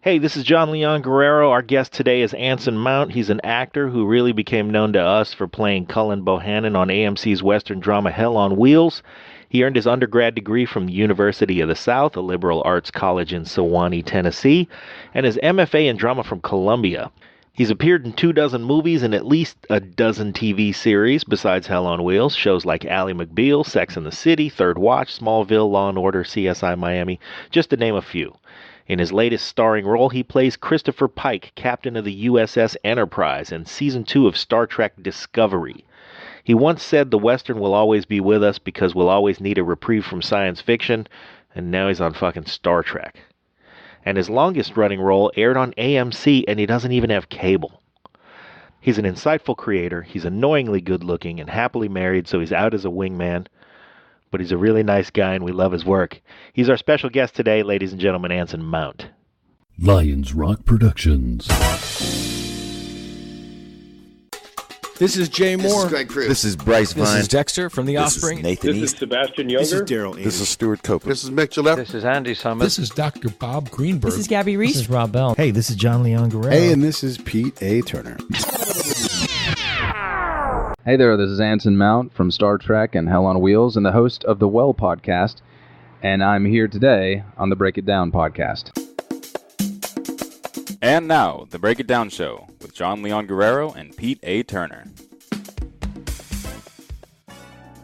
Hey, this is John Leon Guerrero. Our guest today is Anson Mount. He's an actor who really became known to us for playing Cullen Bohannon on AMC's Western drama Hell on Wheels. He earned his undergrad degree from the University of the South, a liberal arts college in Sewanee, Tennessee, and his MFA in drama from Columbia. He's appeared in 24 movies and at least a dozen TV series besides Hell on Wheels, shows like Ally McBeal, Sex and the City, Third Watch, Smallville, Law and Order, CSI Miami, just to name a few. In his latest starring role, he plays Christopher Pike, captain of the USS Enterprise in Season 2 of Star Trek Discovery. He once said the Western will always be with us because we'll always need a reprieve from science fiction, and now he's on fucking Star Trek. And his longest-running role aired on AMC, and he doesn't even have cable. He's an insightful creator, he's annoyingly good-looking and happily married, so he's out as a wingman. But he's a really nice guy, and we love his work. He's our special guest today, ladies and gentlemen, Anson Mount. Lions Rock Productions. This is Jay Moore. This is Greg Cruz. This is Bryce Vine. This is Dexter from The Offspring. This is Nathan This is Sebastian Younger. This is Daryl. This is Stuart Copeland. This is Mick Gillette. This is Andy Summers. This is Dr. Bob Greenberg. This is Gabby Reese. This is Rob Bell. Hey, this is John Leon Guerrero. Hey, and this is Pete A. Turner. Hey there, this is Anson Mount from Star Trek and Hell on Wheels and the host of the Well podcast, and I'm here today on the Break It Down podcast. And now, the Break It Down Show with John Leon Guerrero and Pete A. Turner.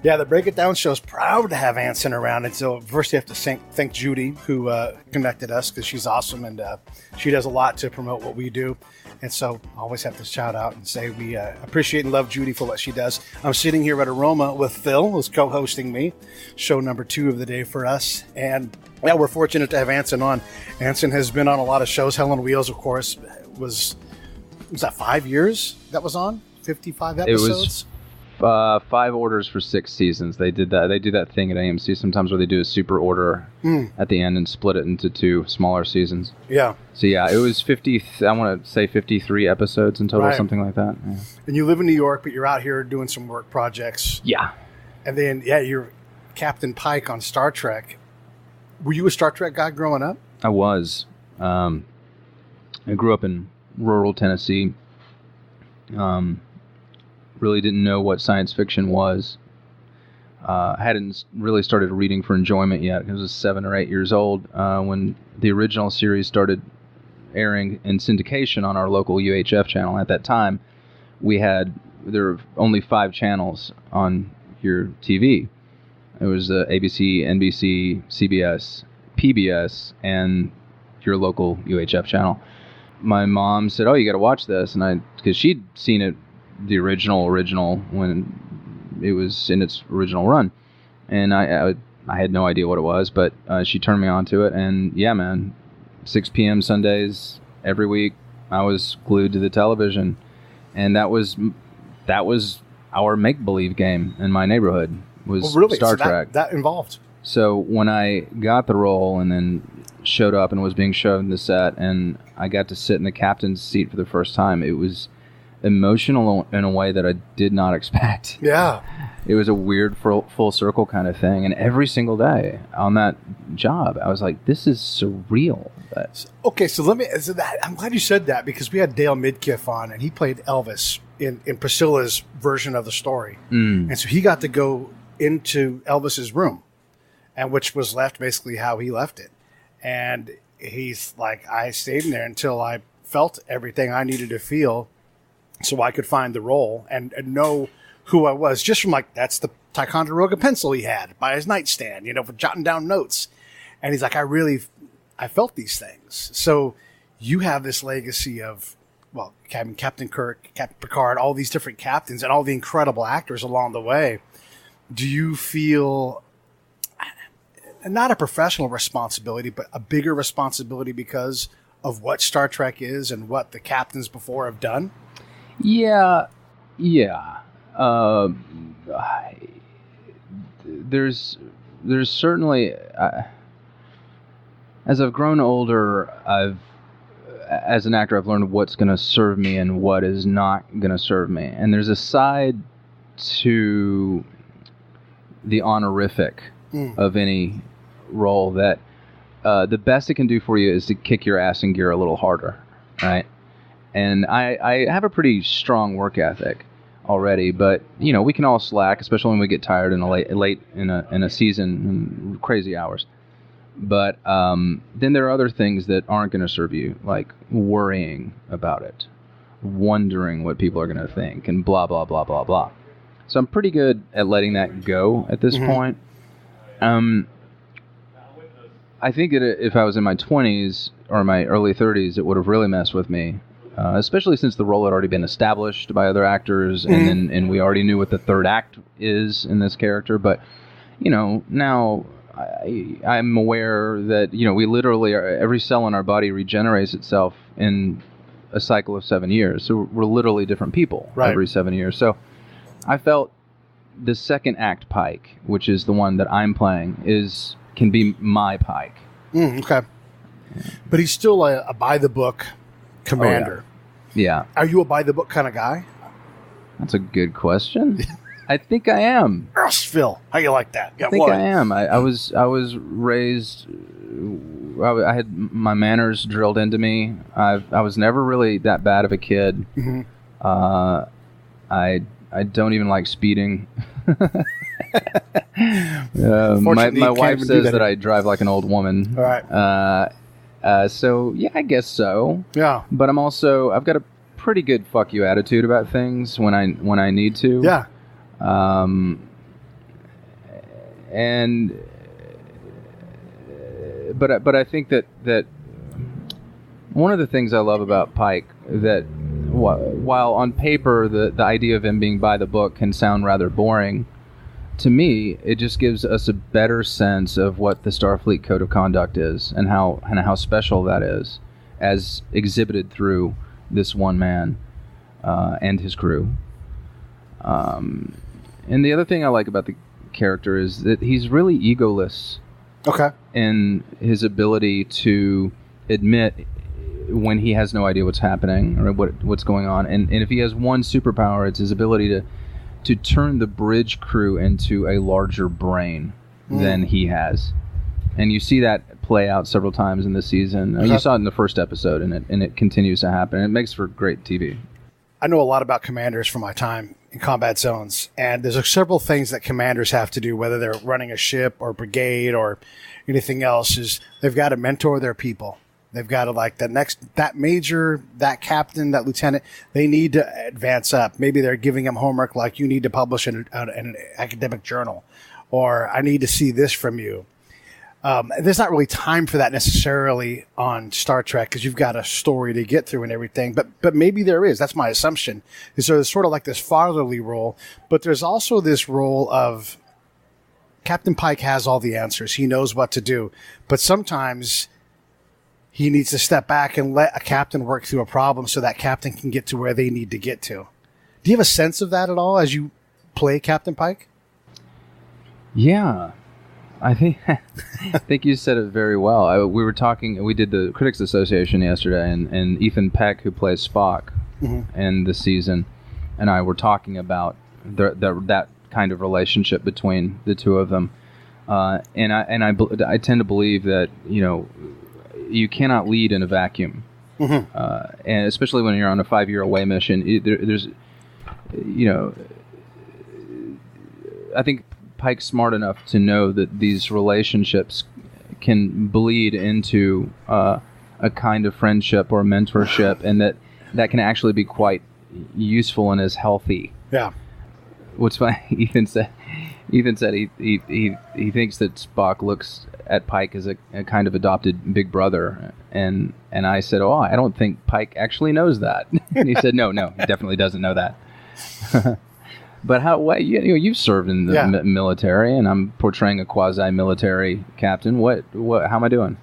Yeah, the Break It Down Show is proud to have Anson around. And so first you have to thank Judy, who connected us, because she's awesome, and she does a lot to promote what we do. And so I always have to shout out and say we appreciate and love Judy for what she does. I'm sitting here at Aroma with Phil, who's co-hosting me, show number 2 of the day for us. And yeah, we're fortunate to have Anson on. Anson has been on a lot of shows. Hell on Wheels, of course, was that 5 years that was on? 55 episodes? It was 5 orders for 6 seasons. They did that. They do that thing at AMC sometimes where they do a super order at the end and split it into 2 smaller seasons. Yeah. So yeah, it was 50. I want to say 53 episodes in total, something like that. Yeah. And you live in New York, but you're out here doing some work projects. Yeah. And then you're Captain Pike on Star Trek. Were you a Star Trek guy growing up? I was. I grew up in rural Tennessee. Really didn't know what science fiction was. Hadn't really started reading for enjoyment yet. I was 7 or 8 years old when the original series started airing in syndication on our local UHF channel. At that time, there were only 5 channels on your TV. It was ABC, NBC, CBS, PBS, and your local UHF channel. My mom said, "Oh, you got to watch this," and because she'd seen it. The original when it was in its original run, and I had no idea what it was, but she turned me on to it, and yeah, man, 6 p.m. Sundays every week I was glued to the television, and that was our make-believe game in my neighborhood was Star Trek. That involved. So when I got the role and then showed up and was being shown the set, and I got to sit in the captain's seat for the first time, it was emotional in a way that I did not expect. Yeah. It was a weird full circle kind of thing. And every single day on that job, I was like, this is surreal. Okay, so I'm glad you said that, because we had Dale Midkiff on, and he played Elvis in Priscilla's version of the story. And so he got to go into Elvis's room, and which was left basically how he left it. And he's like, I stayed in there until I felt everything I needed to feel, so I could find the role and know who I was, just from that's the Ticonderoga pencil he had by his nightstand, for jotting down notes. And he's like, I felt these things. So you have this legacy of, Captain Kirk, Captain Picard, all these different captains and all the incredible actors along the way. Do you feel not a professional responsibility, but a bigger responsibility because of what Star Trek is and what the captains before have done? Yeah. There's certainly, as I've grown older, as an actor, I've learned what's going to serve me and what is not going to serve me. And there's a side to the honorific of any role that the best it can do for you is to kick your ass in gear a little harder, right? And I have a pretty strong work ethic already, but we can all slack, especially when we get tired in a late in a season, crazy hours. But then there are other things that aren't going to serve you, like worrying about it, wondering what people are going to think, and blah blah blah blah blah. So I'm pretty good at letting that go at this point. I think that if I was in my 20s or my early 30s, it would have really messed with me, especially since the role had already been established by other actors, and we already knew what the third act is in this character. But, now I'm aware that, we literally, every cell in our body regenerates itself in a cycle of 7 years. So we're literally different people every 7 years. So I felt the second act Pike, which is the one that I'm playing, can be my Pike. Okay. But he's still a by-the-book commander. Oh, yeah. Are you a by-the-book kind of guy? That's a good question. I think I am. Yes, Phil. How you like that? I think I am. I was raised... I had my manners drilled into me. I was never really that bad of a kid. Mm-hmm. I don't even like speeding. My wife says that I drive like an old woman. All right. So yeah, I guess so. Yeah. But I've got a pretty good fuck you attitude about things when I need to. Yeah. But I think that one of the things I love about Pike, that while on paper the idea of him being by the book can sound rather boring, to me it just gives us a better sense of what the Starfleet Code of Conduct is and how special that is, as exhibited through this one man and his crew. And the other thing I like about the character is that he's really egoless. Okay. In his ability to admit when he has no idea what's happening or what's going on, and if he has one superpower, it's his ability to turn the bridge crew into a larger brain than he has, and you see that play out several times in the season. You saw it in the first episode, and it continues to happen. It makes for great TV. I know a lot about commanders from my time in combat zones, and there's several things that commanders have to do, whether they're running a ship or brigade or anything else, is they've got to mentor their people. They've got to, like, that major, that captain, that lieutenant, they need to advance up. Maybe they're giving them homework like, you need to publish in an academic journal, or I need to see this from you. There's not really time for that necessarily on Star Trek because you've got a story to get through and everything. But maybe there is. That's my assumption. Is there's sort of like this fatherly role, but there's also this role of Captain Pike has all the answers. He knows what to do. But sometimes he needs to step back and let a captain work through a problem so that captain can get to where they need to get to. Do you have a sense of that at all as you play Captain Pike? Yeah. I think you said it very well. We did the Critics Association yesterday, and Ethan Peck, who plays Spock in the season, and I were talking about that kind of relationship between the two of them. And I tend to believe that, you cannot lead in a vacuum. And especially when you're on a 5-year away mission, there's I think Pike's smart enough to know that these relationships can bleed into a kind of friendship or mentorship, and that can actually be quite useful and is healthy. Yeah. What's funny, Ethan said he thinks that Spock looks at Pike as a kind of adopted big brother, and I said, oh, I don't think Pike actually knows that. And he said, no, he definitely doesn't know that. But you've served in the military, and I'm portraying a quasi-military captain. How am I doing?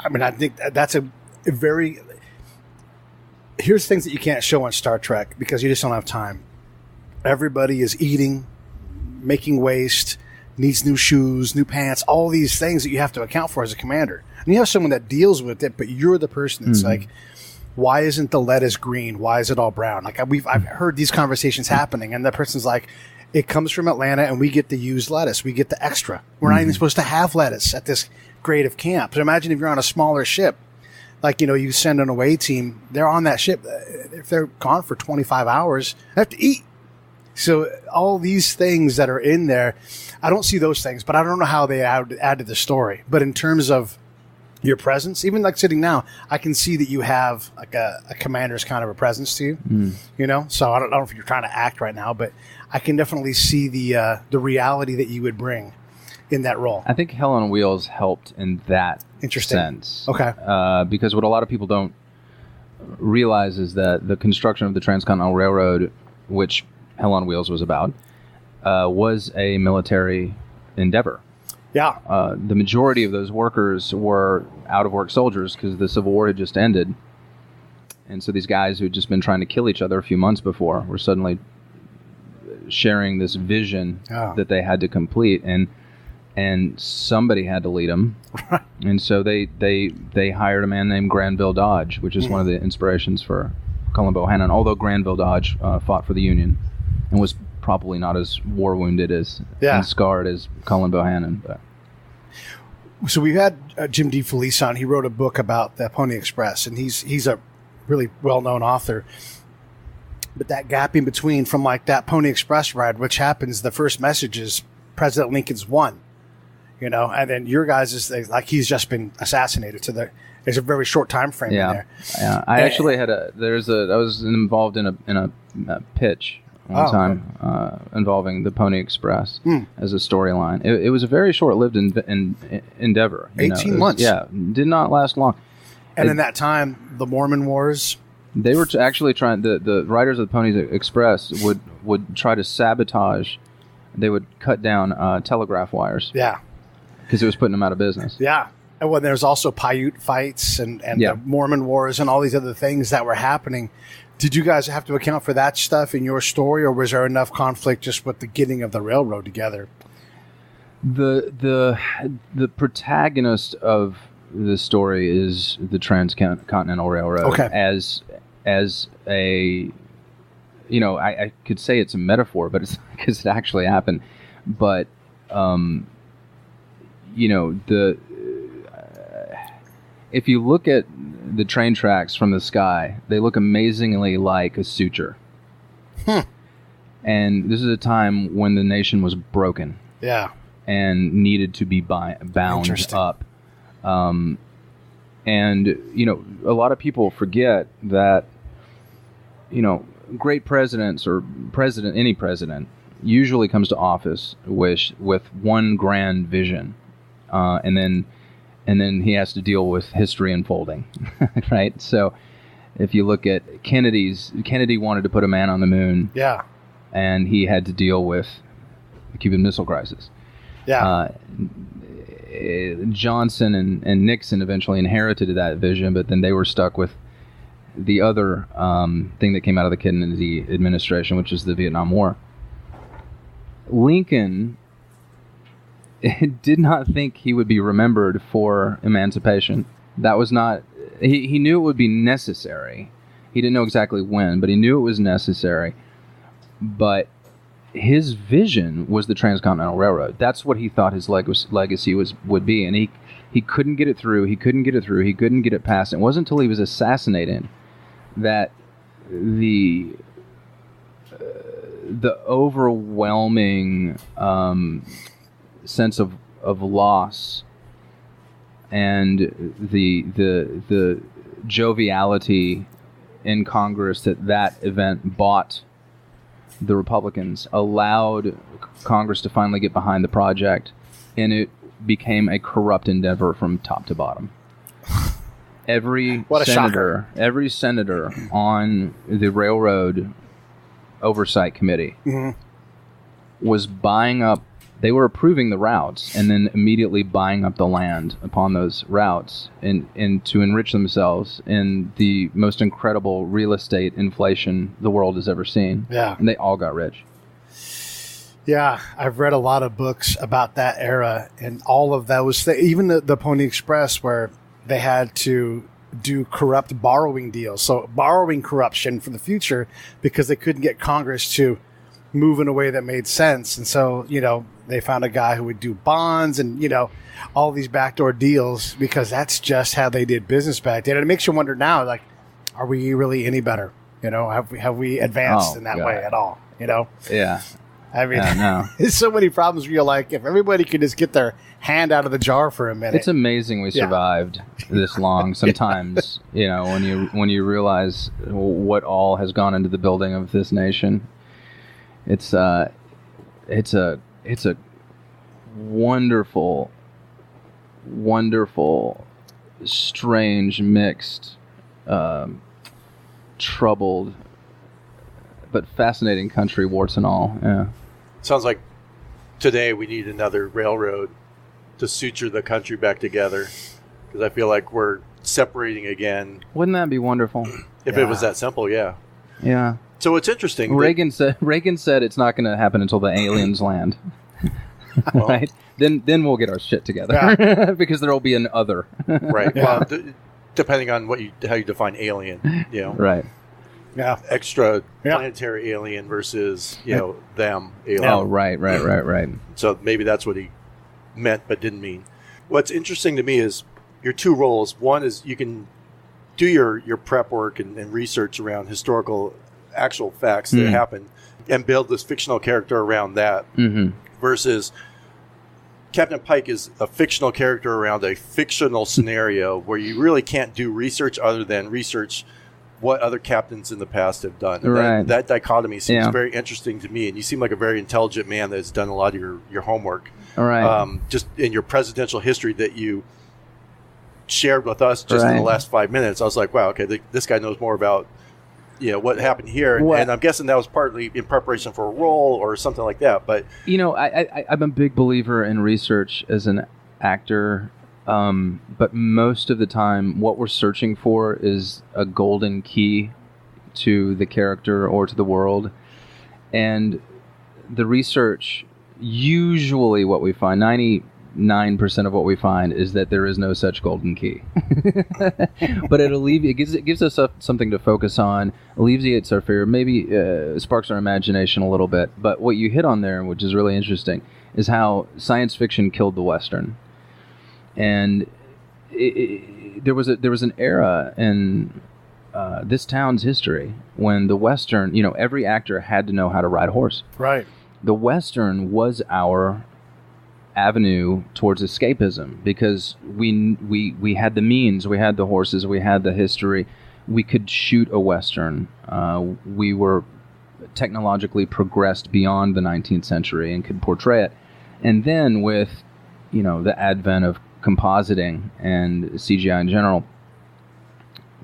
I mean, I think that's a very... Here's things that you can't show on Star Trek because you just don't have time. Everybody is eating, making waste, needs new shoes, new pants, all these things that you have to account for as a commander. And you have someone that deals with it, but you're the person that's like, why isn't the lettuce green? Why is it all brown? Like I've heard these conversations happening, and the person's like, It comes from Atlanta, and we get to use lettuce. We get the extra. We're not even supposed to have lettuce at this grade of camp. So imagine if you're on a smaller ship, like, you send an away team, they're on that ship. If they're gone for 25 hours, they have to eat. So all these things that are in there, I don't see those things, but I don't know how they add to the story. But in terms of your presence, even like sitting now, I can see that you have like a commander's kind of a presence to you, So I don't know if you're trying to act right now, but I can definitely see the reality that you would bring in that role. I think Hell on Wheels helped in that sense. Okay. Because what a lot of people don't realize is that the construction of the Transcontinental Railroad, which Hell on Wheels was about, was a military endeavor. Yeah. The majority of those workers were out-of-work soldiers because the Civil War had just ended. And so these guys who had just been trying to kill each other a few months before were suddenly sharing this vision that they had to complete. And somebody had to lead them. And so they hired a man named Granville Dodge, which is one of the inspirations for Cullen Bohannon, although Granville Dodge fought for the Union and was probably not as war-wounded and scarred as Cullen Bohannon. But. So we've had Jim D. Felice on. He wrote a book about the Pony Express, and he's a really well-known author. But that gap in between from like that Pony Express ride, which happens, the first message is President Lincoln's won, and then your guys is like he's just been assassinated. So there's a very short time frame in there. Yeah, I actually had I was involved in a pitch one time involving the Pony Express as a storyline. It was a very short-lived endeavor. 18 months. Did not last long. And in that time, the Mormon Wars. They were actually trying. The writers of the Pony Express would try to sabotage. They would cut down telegraph wires. Yeah. Because it was putting them out of business. Yeah. And when there's also Paiute fights and the Mormon Wars and all these other things that were happening. Did you guys have to account for that stuff in your story, or was there enough conflict just with the getting of the railroad together? The protagonist of the story is the Transcontinental Railroad. Okay. As a, I could say it's a metaphor, but it's because it actually happened. But, if you look at the train tracks from the sky, they look amazingly like a suture. And this is a time when the nation was broken. Yeah. And needed to be bound up. And, a lot of people forget that, great presidents or any president usually comes to office with one grand vision. And then he has to deal with history unfolding, right? So if you look at Kennedy wanted to put a man on the moon. Yeah. And he had to deal with the Cuban Missile Crisis. Yeah. Johnson and Nixon eventually inherited that vision, but then they were stuck with the other thing that came out of the Kennedy administration, which is the Vietnam War. Lincoln did not think he would be remembered for emancipation. That was not... He knew it would be necessary. He didn't know exactly when, but he knew it was necessary. But his vision was the Transcontinental Railroad. That's what he thought his legacy would be, and he couldn't get it through. He couldn't get it passed. It wasn't until he was assassinated that the overwhelming sense of loss and the joviality in Congress that event bought the Republicans allowed Congress to finally get behind the project, and it became a corrupt endeavor from top to bottom. Every senator on the Railroad Oversight Committee was buying up. They were approving the routes and then immediately buying up the land upon those routes and to enrich themselves in the most incredible real estate inflation the world has ever seen. Yeah. And they all got rich. Yeah, I've read a lot of books about that era and all of those, even the Pony Express, where they had to do corrupt borrowing deals. So borrowing corruption for the future because they couldn't get Congress to move in a way that made sense. And so, they found a guy who would do bonds and, all these backdoor deals because that's just how they did business back then. And it makes you wonder now, like, are we really any better? Have we advanced in that way at all? Yeah. I mean, no. there's so many problems where you're like, if everybody could just get their hand out of the jar for a minute. It's amazing we survived this long. Sometimes, when you realize what all has gone into the building of this nation, it's a wonderful, strange, mixed, troubled, but fascinating country, warts and all. Yeah. Sounds like today we need another railroad to suture the country back together, because I feel like we're separating again. Wouldn't that be wonderful? If it was that simple, yeah. Yeah. So it's interesting. Reagan said it's not going to happen until the aliens land. Well, right? Then we'll get our shit together because there will be an other. Right. Yeah. Well, depending on how you define alien, Right. Yeah. Extra planetary alien versus them alien. Oh, right. So maybe that's what he meant but didn't mean. What's interesting to me is your two roles. One is you can do your prep work and research around historical actual facts that happened and build this fictional character around that, versus Captain Pike is a fictional character around a fictional scenario where you really can't do research other than research what other captains in the past have done. And that dichotomy seems very interesting to me, and you seem like a very intelligent man that's done a lot of your homework. All right. Just in your presidential history that you shared with us just in the last 5 minutes, I was like, wow, okay, this guy knows more about what happened here, and I'm guessing that was partly in preparation for a role or something like that. But I'm a big believer in research as an actor, but most of the time, what we're searching for is a golden key to the character or to the world, and the research usually what we find 99% of what we find is that there is no such golden key. But it gives us something to focus on, alleviates our fear, maybe sparks our imagination a little bit. But what you hit on there, which is really interesting, is how science fiction killed the Western. And there was an era in this town's history when the Western, every actor had to know how to ride a horse. Right. The Western was our avenue towards escapism because we had the means, we had the horses, we had the history. We could shoot a Western. We were technologically progressed beyond the 19th century and could portray it. And then with, the advent of compositing and CGI in general,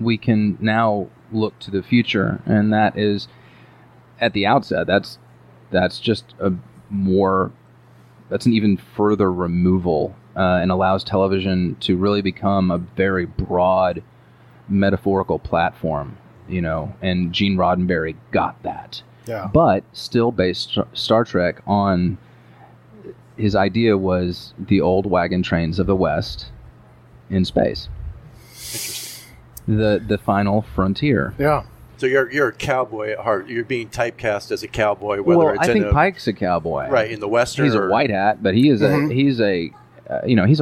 we can now look to the future, and that is at the outset. That's just that's an even further removal and allows television to really become a very broad metaphorical platform, and Gene Roddenberry got that. Yeah. But still based Star Trek on his idea was the old wagon trains of the West in space. interesting. The final frontier. Yeah. So you're a cowboy at heart. You're being typecast as a cowboy, whether it's I think Pike's a cowboy. right in the Western. He's a white hat, but he is he's a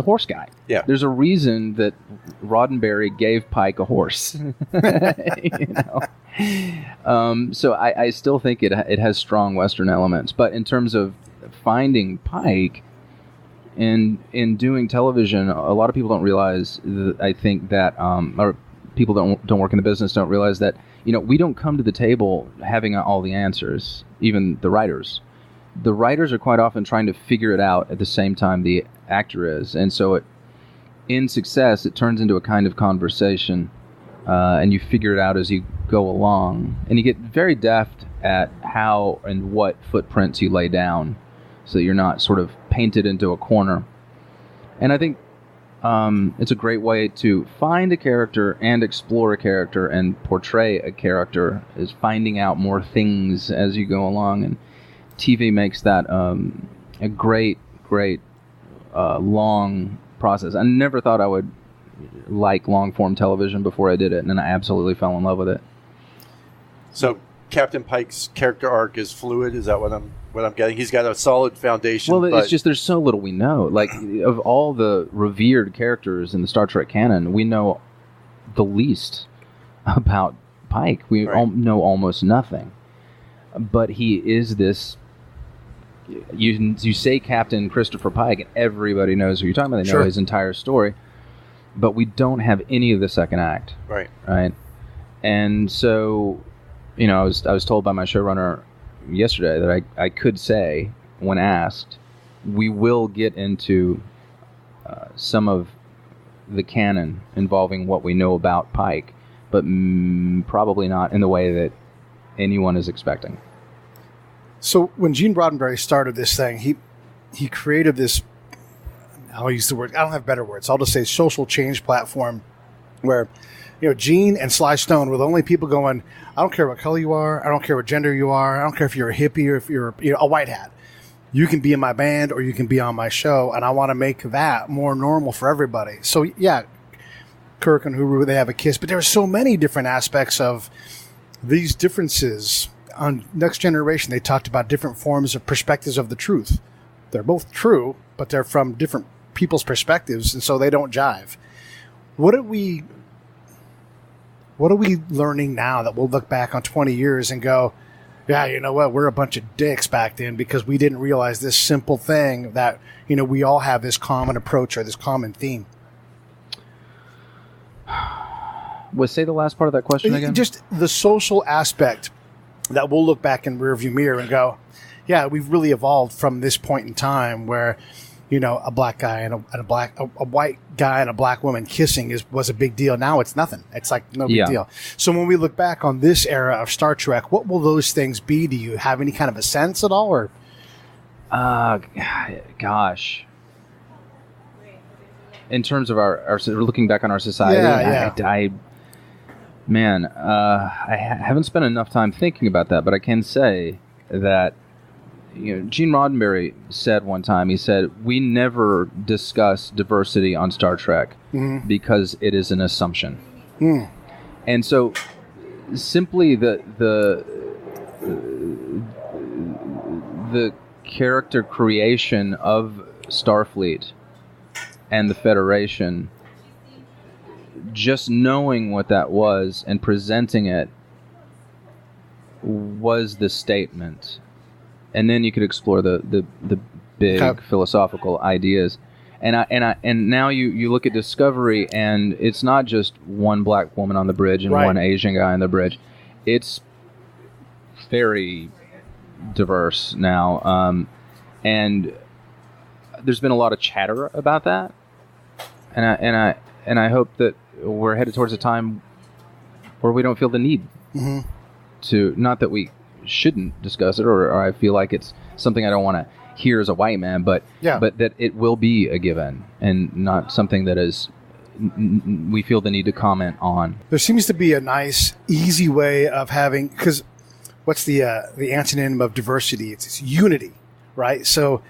horse guy. Yeah. There's a reason that Roddenberry gave Pike a horse. So I still think it has strong Western elements. But in terms of finding Pike in doing television, a lot of people don't realize. I think that or people don't work in the business don't realize that we don't come to the table having all the answers. Even the writers. The writers are quite often trying to figure it out at the same time the actor is. And so in success, it turns into a kind of conversation, and you figure it out as you go along. And you get very deft at how and what footprints you lay down so that you're not sort of painted into a corner. And I think it's a great way to find a character and explore a character and portray a character, is finding out more things as you go along. And TV makes that a great long process. I never thought I would like long-form television before I did it, and then I absolutely fell in love with it. So Captain Pike's character arc is fluid. Is that what I'm getting? He's got a solid foundation. Well, it's just there's so little we know. Like, of all the revered characters in the Star Trek canon, we know the least about Pike. We know almost nothing. But he is this... You say Captain Christopher Pike, and everybody knows who you're talking about. They know his entire story. But we don't have any of the second act. Right. And so, I was told by my showrunner yesterday that I could say, when asked, we will get into some of the canon involving what we know about Pike, but probably not in the way that anyone is expecting. So when Gene Roddenberry started this thing, he created this, I'll use the word, I don't have better words, I'll just say social change platform where, Gene and Sly Stone were the only people going, I don't care what color you are, I don't care what gender you are, I don't care if you're a hippie or if you're a white hat. You can be in my band or you can be on my show, and I want to make that more normal for everybody. So, yeah, Kirk and Uhura, they have a kiss, but there are so many different aspects of these differences. On Next Generation, they talked about different forms of perspectives of the truth. They're both true, but they're from different people's perspectives, and so they don't jive. What are we learning now that we'll look back on 20 years and go, yeah, you know what, we're a bunch of dicks back then because we didn't realize this simple thing that, we all have this common approach or this common theme? Say the last part of that question again? Just the social aspect that we'll look back in rearview mirror and go, yeah, we've really evolved from this point in time where, a black guy and a white guy and a black woman kissing was a big deal. Now it's nothing. It's like no big deal. So when we look back on this era of Star Trek, what will those things be? Do you have any kind of a sense at all? Or gosh. In terms of our looking back on our society, I haven't spent enough time thinking about that, but I can say that Gene Roddenberry said one time, he said, we never discuss diversity on Star Trek because it is an assumption. And so simply the character creation of Starfleet and the Federation, just knowing what that was and presenting it was the statement. And then you could explore the big philosophical ideas. And now you look at Discovery, and it's not just one black woman on the bridge and one Asian guy on the bridge. It's very diverse now, and there's been a lot of chatter about that. And I hope that we're headed towards a time where we don't feel the need to, not that we shouldn't discuss it, or I feel like it's something I don't want to hear as a white man, but that it will be a given and not something that is we feel the need to comment on. There seems to be a nice, easy way of having, because what's the antonym of diversity? It's unity, right? So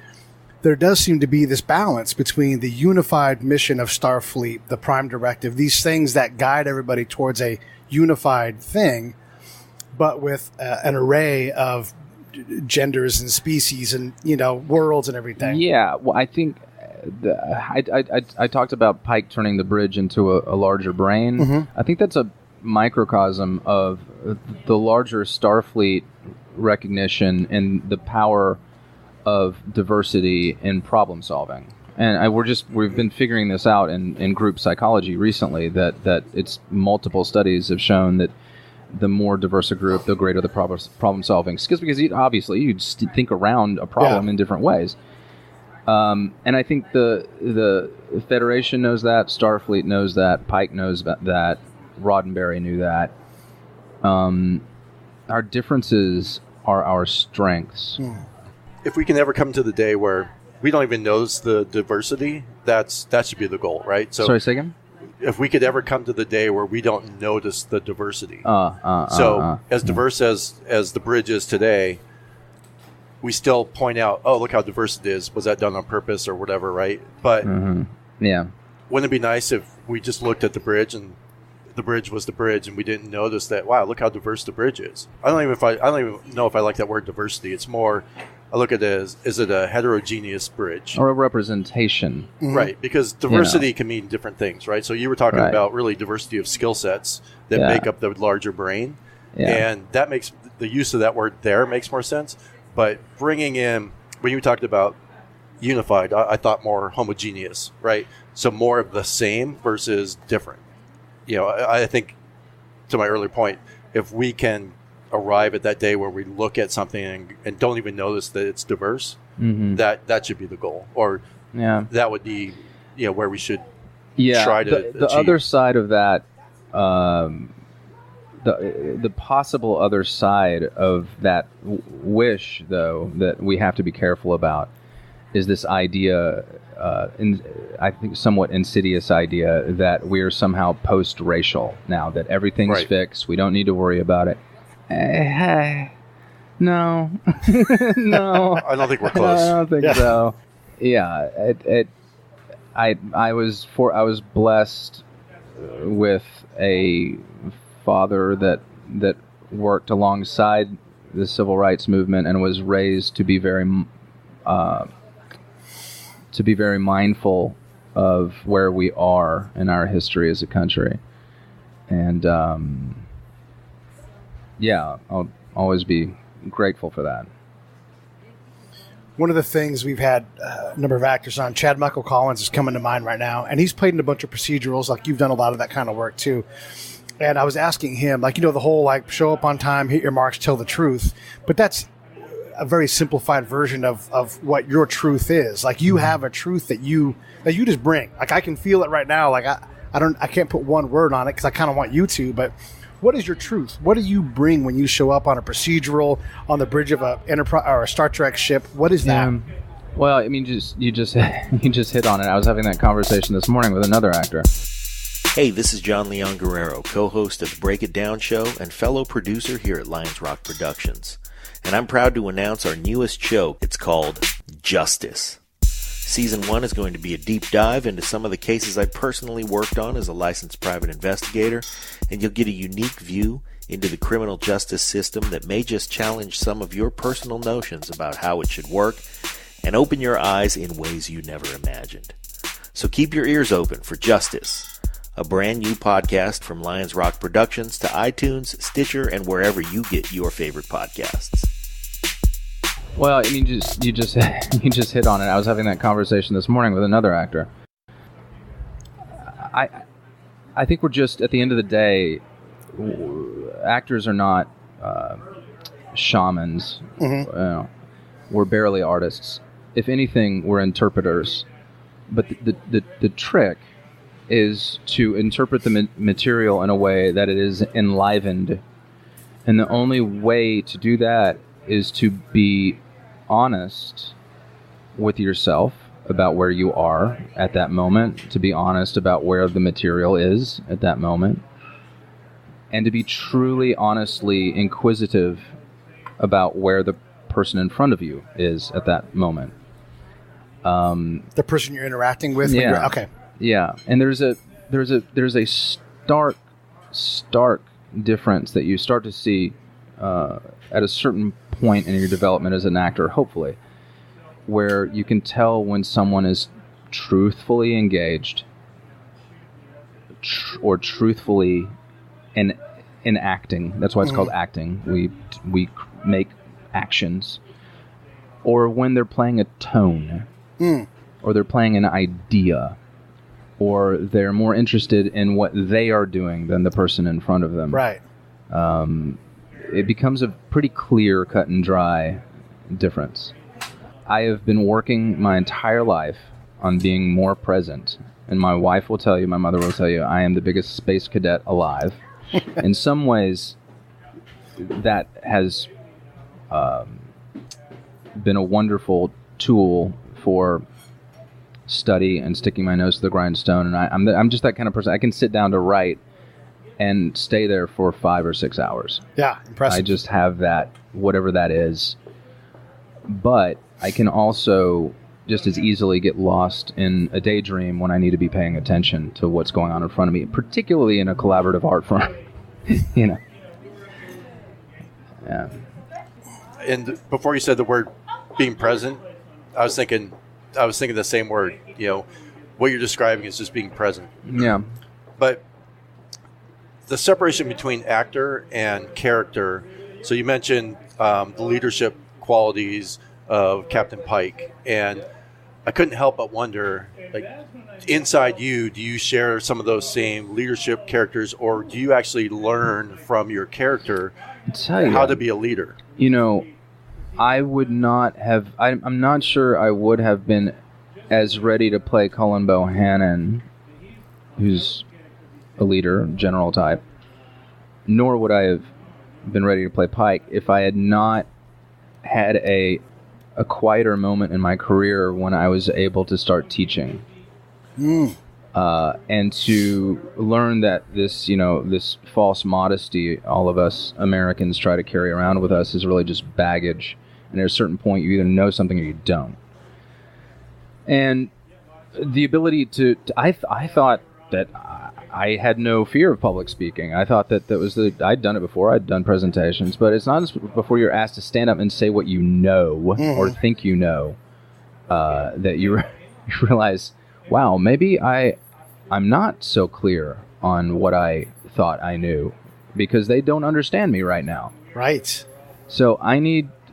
there does seem to be this balance between the unified mission of Starfleet, the Prime Directive, these things that guide everybody towards a unified thing, but with an array of genders and species and, worlds and everything. Yeah, well, I think I talked about Pike turning the bridge into a larger brain. I think that's a microcosm of the larger Starfleet recognition and the power of diversity in problem solving. And we've been figuring this out in group psychology recently, that it's multiple studies have shown that the more diverse a group, the greater the problem solving skills, because you just think around a problem in different ways. And I think the Federation knows that, Starfleet knows that, Pike knows that, Roddenberry knew that. Our differences are our strengths. If we can ever come to the day where we don't even notice the diversity, that should be the goal, right? So, sorry, say again? If we could ever come to the day where we don't notice the diversity. As diverse as the bridge is today, we still point out, oh, look how diverse it is. Was that done on purpose or whatever, right? But yeah, wouldn't it be nice if we just looked at the bridge and the bridge was the bridge, and we didn't notice that. Wow, look how diverse the bridge is. I don't even know if I like that word diversity. It's more, I look at it as, is it a heterogeneous bridge or a representation? Right, because diversity can mean different things, right? So you were talking about really diversity of skill sets that make up the larger brain, and that makes the use of that word there makes more sense. But bringing in, when you talked about unified, I thought more homogeneous, right? So more of the same versus different. I think, to my earlier point, if we can arrive at that day where we look at something and don't even notice that it's diverse, that should be the goal. Or that would be, where we should try to the achieve. Other side of that, the possible other side of that wish, though, that we have to be careful about is this idea, I think somewhat insidious idea, that we're somehow post-racial now, that everything's fixed, we don't need to worry about it. No. No. I don't think we're close. I don't think so. Yeah, I was blessed with a father that worked alongside the civil rights movement and was raised to be very mindful of where we are in our history as a country. And I'll always be grateful for that. One of the things we've had a number of actors on, Chad Michael Collins is coming to mind right now, and he's played in a bunch of procedurals. Like, you've done a lot of that kind of work too. And I was asking him, the whole show up on time, hit your marks, tell the truth. But that's a very simplified version of what your truth is. You have a truth that you just bring. I can feel it right now. I can't put one word on it because I kind of want you to, but what is your truth? What do you bring when you show up on a procedural, on the bridge of a Enterprise or a Star Trek ship? What is that? Well, I mean, you just hit on it. I was having that conversation this morning with another actor. Hey, this is John Leon Guerrero, co-host of the Break It Down Show and fellow producer here at Lions Rock Productions. And I'm proud to announce our newest show. It's called Justice. Season 1 is going to be a deep dive into some of the cases I personally worked on as a licensed private investigator, and you'll get a unique view into the criminal justice system that may just challenge some of your personal notions about how it should work and open your eyes in ways you never imagined. So keep your ears open for Justice, a brand new podcast from Lions Rock Productions to iTunes, Stitcher, and wherever you get your favorite podcasts. Well, I mean, you just hit on it. I was having that conversation this morning with another actor. I think we're just, at the end of the day, actors are not shamans. We're barely artists. If anything, we're interpreters. But the trick is to interpret the material in a way that it is enlivened. And the only way to do that is to be honest with yourself about where you are at that moment, to be honest about where the material is at that moment, and to be truly, honestly inquisitive about where the person in front of you is at that moment. The person you're interacting with? Yeah. Okay. Yeah. And there's a stark difference that you start to see at a certain point in your development as an actor, hopefully, where you can tell when someone is truthfully engaged or truthfully in acting. That's why it's called acting. We make actions. Or when they're playing a tone, or they're playing an idea, or they're more interested in what they are doing than the person in front of them. Right. It becomes a pretty clear, cut and dry difference. I have been working my entire life on being more present. And my wife will tell you, my mother will tell you, I am the biggest space cadet alive. In some ways, that has been a wonderful tool for study and sticking my nose to the grindstone. And I'm just that kind of person. I can sit down to write and stay there for 5 or 6 hours. Yeah, impressive. I just have that, whatever that is. But I can also just as easily get lost in a daydream when I need to be paying attention to what's going on in front of me, particularly in a collaborative art form. You know. Yeah. And before you said the word being present, I was thinking the same word. You know, what you're describing is just being present. Yeah. But the separation between actor and character. So you mentioned the leadership qualities of Captain Pike, and I couldn't help but wonder, like, inside you, do you share some of those same leadership characters, or do you actually learn from your character how to be a leader? You know, I would not have. I'm not sure I would have been as ready to play Cullen Bohannon, who's a leader, general type, nor would I have been ready to play Pike if I had not had a quieter moment in my career when I was able to start teaching. And to learn that this false modesty all of us Americans try to carry around with us is really just baggage. And at a certain point, you either know something or you don't. And the ability I thought that I had no fear of public speaking. I thought that was I'd done it before. I'd done presentations, but it's not before you're asked to stand up and say what you know or think you know, that you realize, wow, maybe I'm not so clear on what I thought I knew because they don't understand me right now. Right. So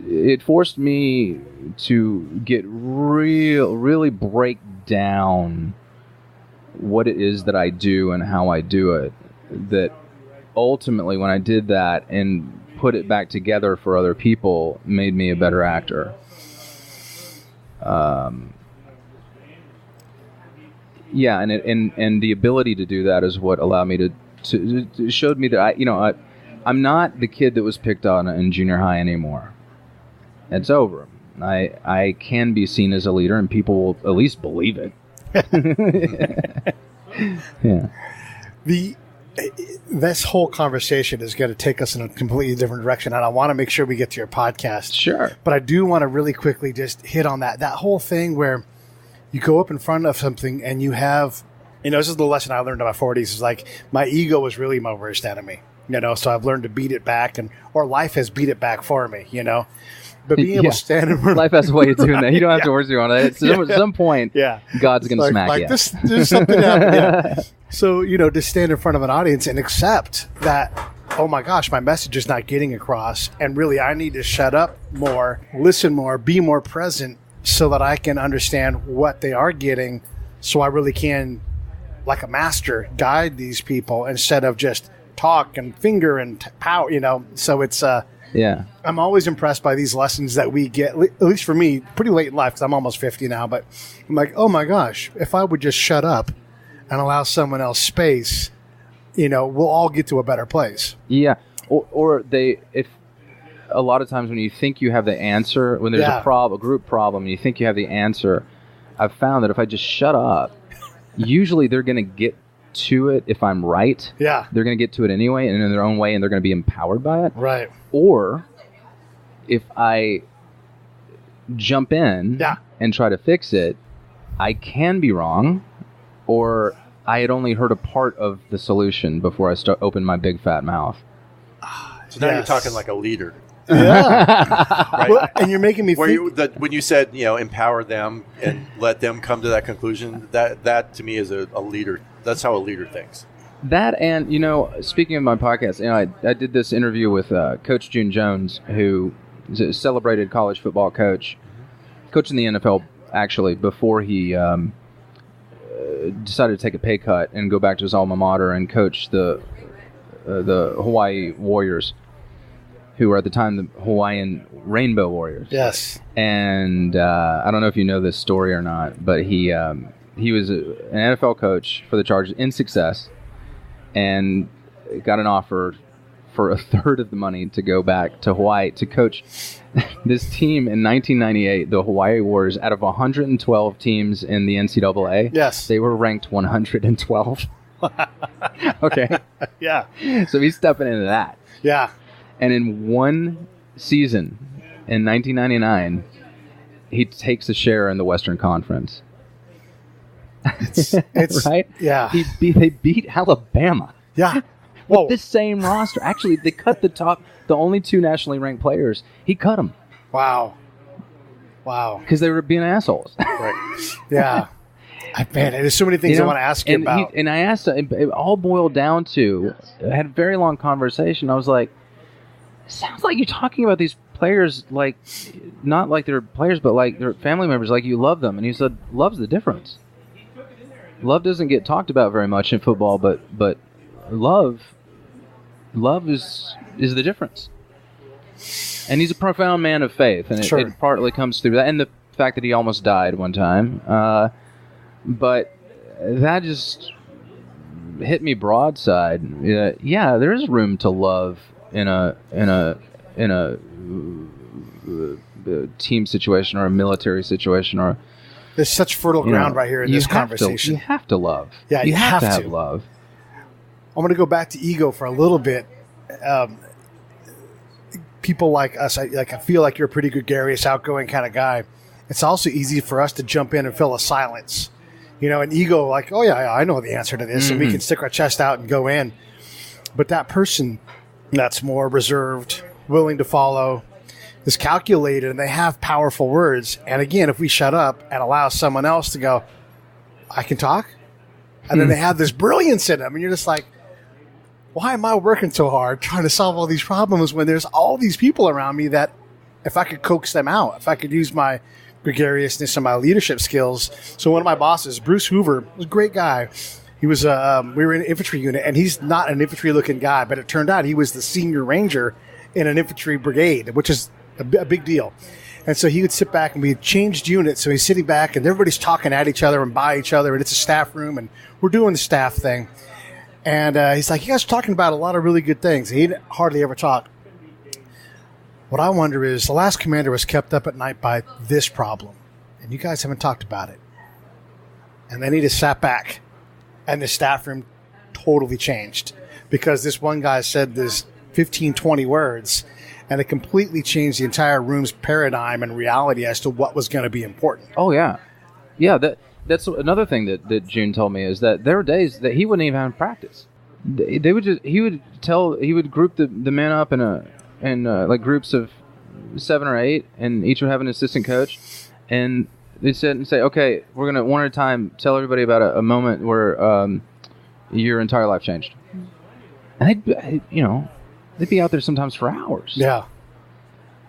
it forced me to get really break down what it is that I do and how I do it. That ultimately, when I did that and put it back together for other people, made me a better actor. Yeah, and the ability to do that is what allowed me to showed me that I'm not the kid that was picked on in junior high anymore. It's over. I can be seen as a leader, and people will at least believe it. Yeah. This whole conversation is going to take us in a completely different direction, and I want to make sure we get to your podcast. Sure. But I do want to really quickly just hit on that whole thing where you go up in front of something and you have, this is the lesson I learned in my 40s, is like my ego is really my worst enemy, so I've learned to beat it back, or life has beat it back for me, But being able to stand in front life has a way of doing that. You don't have to worry about it. At some point, God's going to smack you. There's something happening. Yeah. So, to stand in front of an audience and accept that, oh my gosh, my message is not getting across. And really, I need to shut up more, listen more, be more present so that I can understand what they are getting. So I really can, like a master, guide these people instead of just talk and finger and power, So it's... Yeah, I'm always impressed by these lessons that we get, at least for me, pretty late in life, because I'm almost 50 now. But I'm like, oh my gosh, if I would just shut up and allow someone else space, we'll all get to a better place. Yeah, or if a lot of times when you think you have the answer, when there's a group problem, and you think you have the answer, I've found that if I just shut up, usually they're going to get to it if I'm right. Yeah. They're going to get to it anyway and in their own way, and they're going to be empowered by it. Right. Or if I jump in and try to fix it, I can be wrong, or I had only heard a part of the solution before I opened my big fat mouth. So now you're talking like a leader. Yeah. Right? Well, and you're making me think. When you said, empower them and let them come to that conclusion, that to me is a leader. That's how a leader thinks. That, and, speaking of my podcast, I did this interview with Coach June Jones, who is a celebrated college football coach, coaching the NFL, actually, before he decided to take a pay cut and go back to his alma mater and coach the Hawaii Warriors, who were at the time the Hawaiian Rainbow Warriors. Yes. And I don't know if you know this story or not, but he was an NFL coach for the Chargers in success, and got an offer for a third of the money to go back to Hawaii to coach this team in 1998, the Hawaii Warriors. Out of 112 teams in the NCAA, yes, they were ranked 112. Okay. Yeah. So he's stepping into that. Yeah. And in one season, in 1999, he takes a share in the Western Conference. It's right. Yeah. They beat Alabama. Yeah. With this same roster. Actually, they cut the only 2 nationally ranked players. He cut them. Wow. Because they were being assholes. Right. Yeah. Man, there's so many things I want to ask you about. And I asked, it all boiled down to, I had a very long conversation. I was like, it sounds like you're talking about these players like, not like they're players, but like they're family members, like you love them. And he said, love's the difference. Love doesn't get talked about very much in football, but love is the difference. And he's a profound man of faith, and it partly comes through that, and the fact that he almost died one time. But that just hit me broadside. Yeah, there is room to love in a team situation or a military situation or. There's such fertile ground right here in this conversation. You have to love. Yeah, you have to have love. I'm going to go back to ego for a little bit. People like us, I feel like you're a pretty gregarious, outgoing kind of guy. It's also easy for us to jump in and fill a silence. An ego like, oh, yeah, I know the answer to this, and we can stick our chest out and go in. But that person that's more reserved, willing to follow, is calculated, and they have powerful words. And again, if we shut up and allow someone else to go, I can talk, and then they have this brilliance in them, and you're just like, why am I working so hard trying to solve all these problems when there's all these people around me that if I could coax them out, if I could use my gregariousness and my leadership skills. So one of my bosses, Bruce Hoover, was a great guy. He was we were in an infantry unit, and he's not an infantry-looking guy, but it turned out he was the senior ranger in an infantry brigade, which is a big deal. And so he would sit back, and we had changed units, so he's sitting back, and everybody's talking at each other and by each other, and it's a staff room, and we're doing the staff thing. And he's like, you guys are talking about a lot of really good things. He didn't hardly ever talk. What I wonder is, the last commander was kept up at night by this problem, and you guys haven't talked about it. And then he just sat back, and the staff room totally changed because this one guy said this 15, 20 words, and it completely changed the entire room's paradigm and reality as to what was going to be important. Oh, yeah. Yeah, that's another thing that June told me is that there were days that he wouldn't even have practice. He would group the men up in like groups of 7 or 8, and each would have an assistant coach, and they'd sit and say, okay, we're going to one at a time tell everybody about a moment where your entire life changed. And they'd be out there sometimes for hours. Yeah.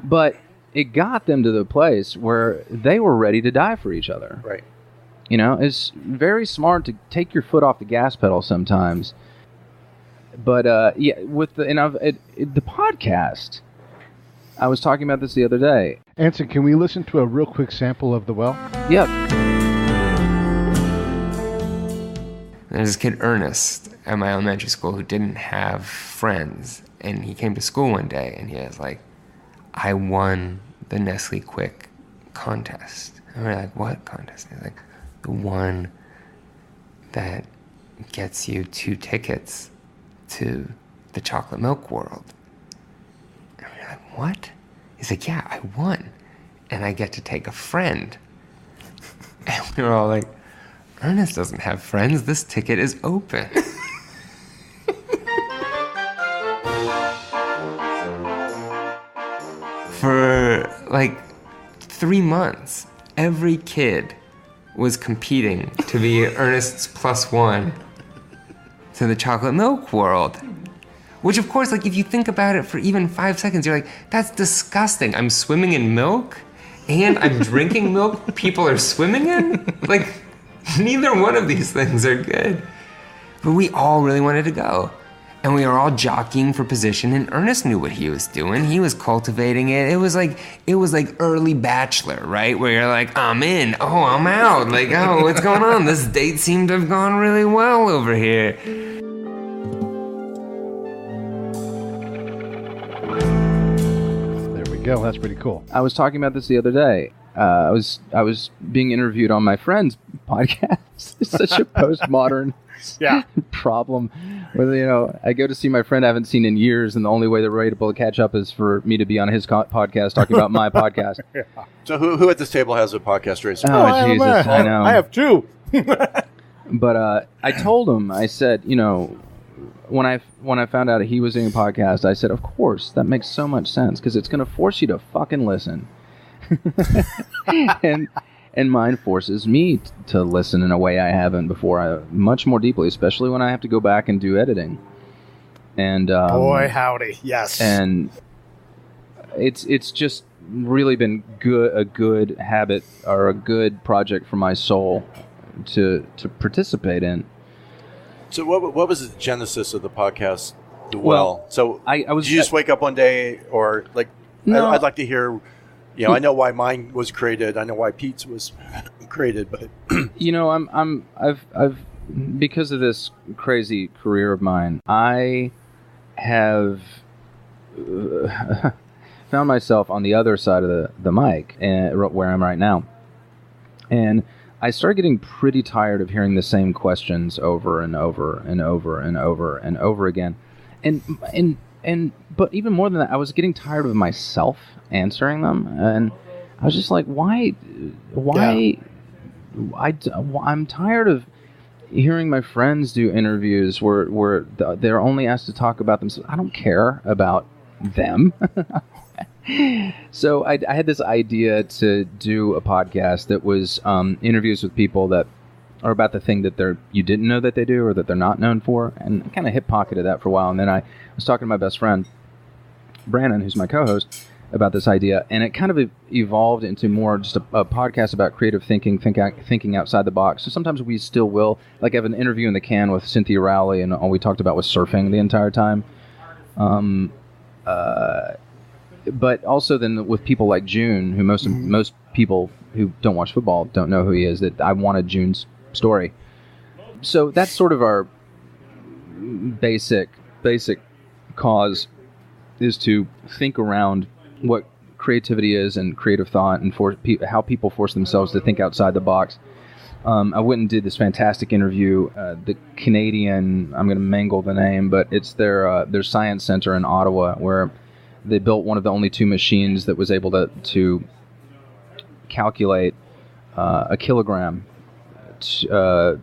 But it got them to the place where they were ready to die for each other. Right. It's very smart to take your foot off the gas pedal sometimes. But with the podcast, I was talking about this the other day. Anson, can we listen to a real quick sample of The Well? Yep. There's this kid, Ernest, at my elementary school who didn't have friends. And he came to school one day, and he was like, I won the Nestle Quick contest. And we're like, what contest? And he's like, the one that gets you 2 tickets to the chocolate milk world. And we're like, what? He's like, yeah, I won. And I get to take a friend. And we were all like, Ernest doesn't have friends. This ticket is open. For like 3 months, every kid was competing to be Ernest's +1 to the chocolate milk world. Which, of course, like if you think about it for even 5 seconds, you're like, that's disgusting. I'm swimming in milk and I'm drinking milk people are swimming in? Like, neither one of these things are good. But we all really wanted to go. And we were all jockeying for position, and Ernest knew what he was doing. He was cultivating it. It was like early Bachelor, right? Where you're like, I'm in, oh, I'm out. Like, oh, what's going on? This date seemed to have gone really well over here. There we go. That's pretty cool. I was talking about this the other day. I was being interviewed on my friend's podcast. It's such a postmodern problem. Where I go to see my friend I haven't seen in years, and the only way that we're able to catch up is for me to be on his podcast talking about my podcast. Yeah. So who at this table has a podcast racer? Oh, Jesus, I know. I have two. But I told him, I said, when I found out he was doing a podcast, I said, of course, that makes so much sense because it's going to force you to fucking listen. and mine forces me to listen in a way I haven't before, much more deeply, especially when I have to go back and do editing. And boy, howdy, yes. And it's just really been a good habit or a good project for my soul to participate in. So what was the genesis of the podcast, The Well? So I was. Did you just wake up one day, or like? No. I'd like to hear. I know why mine was created. I know why Pete's was created, but I've because of this crazy career of mine, I have found myself on the other side of the mic, where I'm right now, and I started getting pretty tired of hearing the same questions over and over and over and over and over again, but even more than that, I was getting tired of myself answering them, and I was just like, why? I'm tired of hearing my friends do interviews where they're only asked to talk about themselves. I don't care about them. So I had this idea to do a podcast that was interviews with people that are about the thing that you didn't know that they do or that they're not known for, and I kind of hip-pocketed that for a while, and then I was talking to my best friend, Branan, who's my co-host, about this idea, and it kind of evolved into more just a podcast about creative thinking outside the box. So sometimes we still will, like, have an interview in the can with Cynthia Rowley, and all we talked about was surfing the entire time. But also then with people like June, who most people who don't watch football don't know who he is, that I wanted June's story. So that's sort of our basic cause, is to think around what creativity is and creative thought, and how people force themselves to think outside the box. I went and did this fantastic interview. The Canadian, I'm going to mangle the name, but it's their science center in Ottawa, where they built one of the only two machines that was able to calculate a kilogram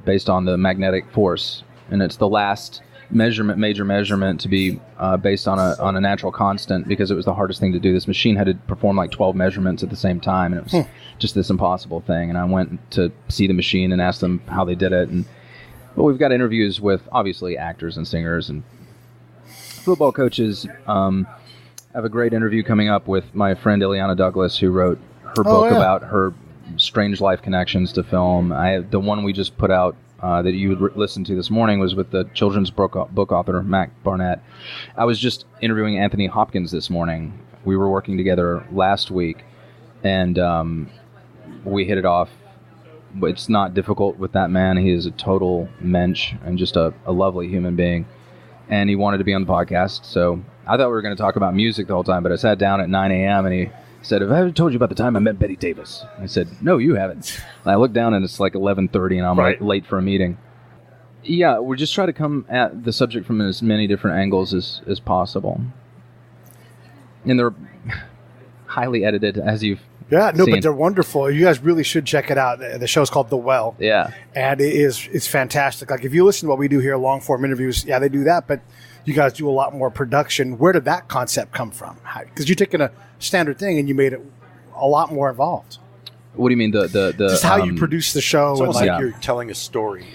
based on the magnetic force, and it's the last major measurement to be based on a natural constant, because it was the hardest thing to do. This machine had to perform like 12 measurements at the same time, and it was just this impossible thing. And I went to see the machine and asked them how they did it. But we've got interviews with obviously actors and singers and football coaches. I have a great interview coming up with my friend Ileana Douglas, who wrote her book about her strange life connections to film. The one we just put out that you would listen to this morning was with the children's book author, Mac Barnett. I was just interviewing Anthony Hopkins this morning. We were working together last week, and we hit it off. But it's not difficult with that man. He is a total mensch and just a lovely human being. And he wanted to be on the podcast, so I thought we were going to talk about music the whole time, but I sat down at 9 a.m. and he said, "Have I ever told you about the time I met Betty Davis?" I said, "No, you haven't." And I looked down and it's like 11:30 and I'm late for a meeting. Yeah, we're just trying to come at the subject from as many different angles as possible. And they're highly edited, as you've seen. But they're wonderful. You guys really should check it out. The show's called The Well. Yeah. And it's fantastic. Like, if you listen to what we do here, long-form interviews, they do that, but you guys do a lot more production. Where did that concept come from? Because you're taking a standard thing and you made it a lot more involved. What do you mean? Just how you produce the show. It's almost like you're telling a story.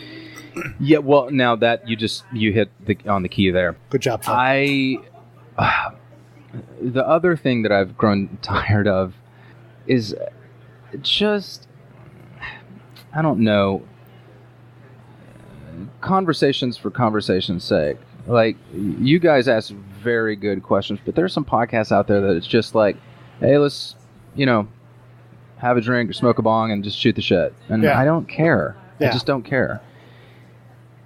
Yeah, well, now that you hit on the key there. Good job, Phil. The other thing that I've grown tired of is just, I don't know, conversations for conversation's sake. Like, you guys ask very good questions, but there's some podcasts out there that it's just like, hey, let's, have a drink or smoke a bong and just shoot the shit. And I don't care. I just don't care.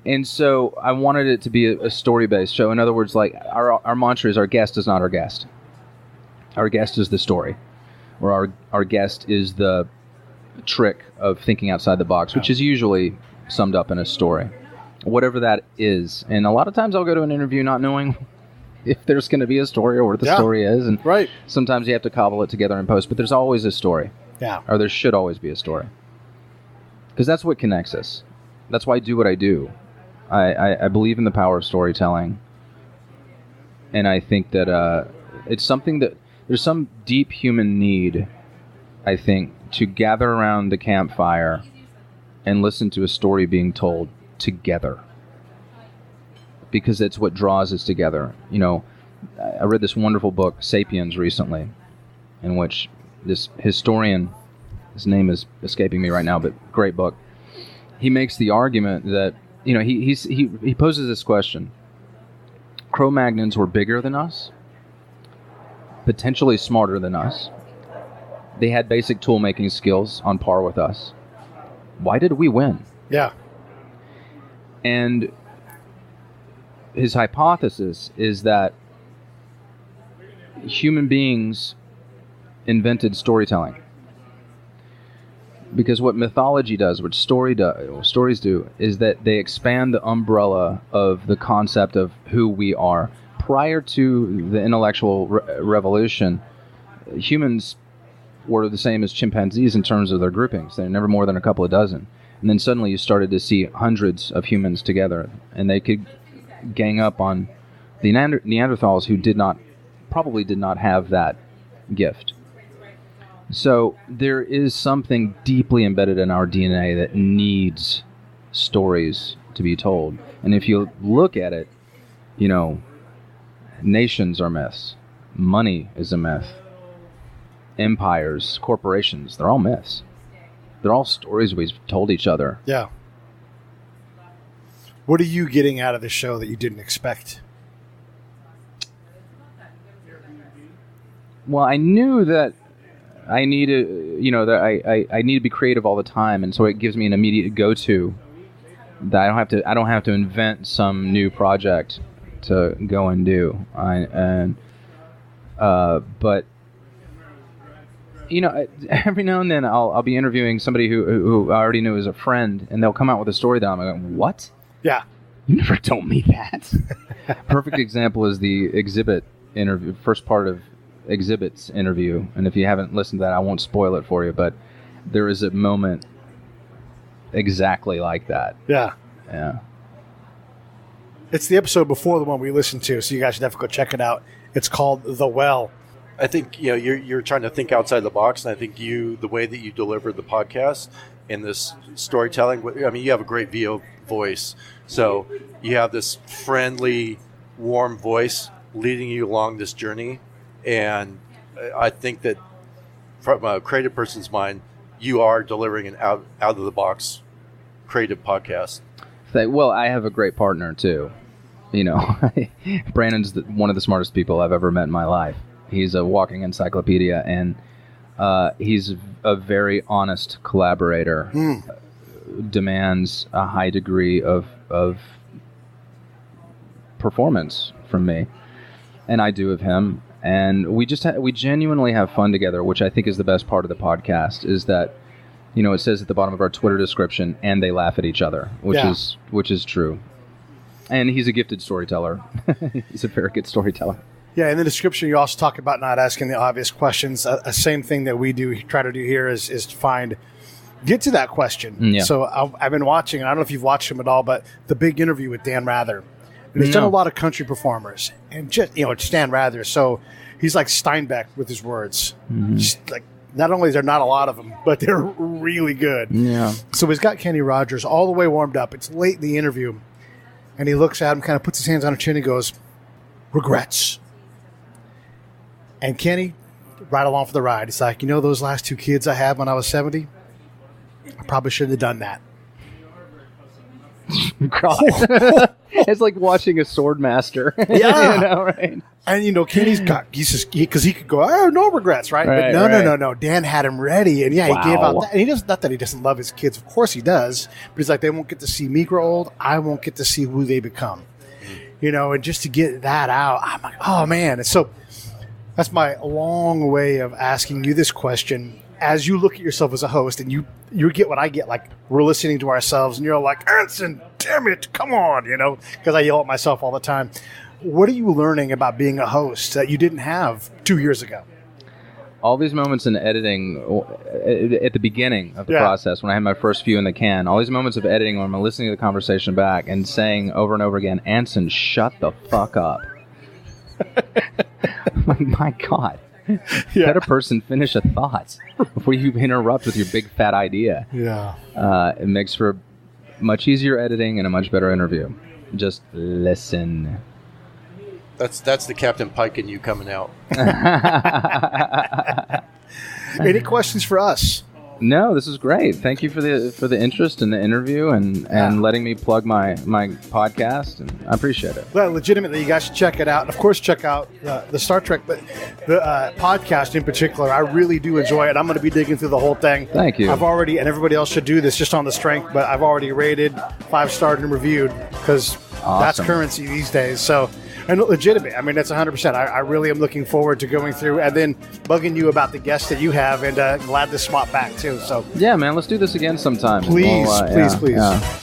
And so I wanted it to be a story-based show. In other words, like, our mantra is our guest is not our guest. Our guest is the story. where our guest is the trick of thinking outside the box, which is usually summed up in a story, whatever that is. And a lot of times I'll go to an interview not knowing if there's going to be a story or what the story is. And sometimes you have to cobble it together in post, but there's always a story. Yeah. Or there should always be a story. Because that's what connects us. That's why I do what I do. I believe in the power of storytelling. And I think that it's something that there's some deep human need, I think, to gather around the campfire and listen to a story being told together. Because it's what draws us together. You know, I read this wonderful book, Sapiens, recently, in which this historian, his name is escaping me right now, but great book. He makes the argument that, you know, he poses this question. Cro-Magnons were bigger than us, potentially smarter than us. They had basic tool-making skills on par with us. Why did we win? Yeah. And his hypothesis is that human beings invented storytelling. Because what mythology does, what stories do, is that they expand the umbrella of the concept of who we are. Prior to the intellectual revolution, humans were the same as chimpanzees in terms of their groupings. They're never more than a couple of dozen. And then suddenly you started to see hundreds of humans together, and they could gang up on the Neanderthals who probably did not have that gift. So there is something deeply embedded in our DNA that needs stories to be told. And if you look at it, you know, nations are myths. Money is a myth. Empires, corporations, they're all myths. They're all stories we've told each other. Yeah. What are you getting out of the show that you didn't expect? Well, I knew that I need to, you know, that I need to be creative all the time, and so it gives me an immediate go-to that I don't have to invent some new project to go and do. But you know, every now and then I'll be interviewing somebody who I already knew as a friend, and they'll come out with a story that I'm like, what? Yeah, you never told me that. Perfect example is the Xibit interview, first part of Xibit's interview, and if you haven't listened to that, I won't spoil it for you, but there is a moment exactly like that. Yeah. Yeah. It's the episode before the one we listened to, so you guys should definitely go check it out. It's called The Well. I think, you know, you're trying to think outside the box, and I think the way that you deliver the podcast and this storytelling, I mean, you have a great VO voice, so you have this friendly, warm voice leading you along this journey. And I think that from a creative person's mind, you are delivering an out-of-the-box creative podcast. Well, I have a great partner, too. You know, Brandon's one of the smartest people I've ever met in my life. He's a walking encyclopedia, and he's a very honest collaborator. Demands a high degree of performance from me, and I do of him. And we genuinely have fun together, which I think is the best part of the podcast. Is that, you know, it says at the bottom of our Twitter description, and they laugh at each other, which is true. And he's a gifted storyteller. He's a very good storyteller. Yeah, in the description, you also talk about not asking the obvious questions. Same thing that we try to do here is to get to that question. Yeah. So I've been watching, and I don't know if you've watched him at all, but the big interview with Dan Rather. And he's done a lot of country performers, and just, you know, it's Dan Rather. So he's like Steinbeck with his words. Just like, not only is there not a lot of them, but they're really good. Yeah. So he's got Kenny Rogers all the way warmed up. It's late in the interview, and he looks at him, kind of puts his hands on her chin, and goes, "Regrets." And Kenny, right along for the ride, he's like, "You know those last two kids I had when I was 70? I probably shouldn't have done that." It's like watching a sword master. Yeah. You know, right? And, you know, Kenny's got, because he could go, "Oh, no regrets," right? But no. Dan had him ready. And, yeah, he gave out that. And he doesn't, not that he doesn't love his kids. Of course he does. But he's like, they won't get to see me grow old. I won't get to see who they become. You know, and just to get that out, I'm like, oh, man. And so That's my long way of asking you this question. As you look at yourself as a host, and you get what I get, like we're listening to ourselves, and you're like, Anson, damn it, come on, because I yell at myself all the time. What are you learning about being a host that you didn't have 2 years ago? All these moments in editing at the beginning of the process, when I had my first few in the can, all these moments of editing when I'm listening to the conversation back and saying over and over again, Anson, shut the fuck up. My God. Let a person finish a thought before you interrupt with your big fat idea. Yeah. It makes for much easier editing and a much better interview. Just listen. That's the Captain Pike in you coming out. Any questions for us? No, this is great. Thank you for the interest in the interview and letting me plug my podcast, and I appreciate it. Well, legitimately, you guys should check it out. Of course, check out the Star Trek, but the podcast in particular, I really do enjoy it. I'm going to be digging through the whole thing. Thank you. I've already, and everybody else should do this just on the strength, but I've already rated, 5-starred, and reviewed, because that's currency these days. So, and legitimate. I mean, that's 100%. I really am looking forward to going through and then bugging you about the guests that you have, and glad to swap back too. So yeah, man, let's do this again sometime. Please. Yeah.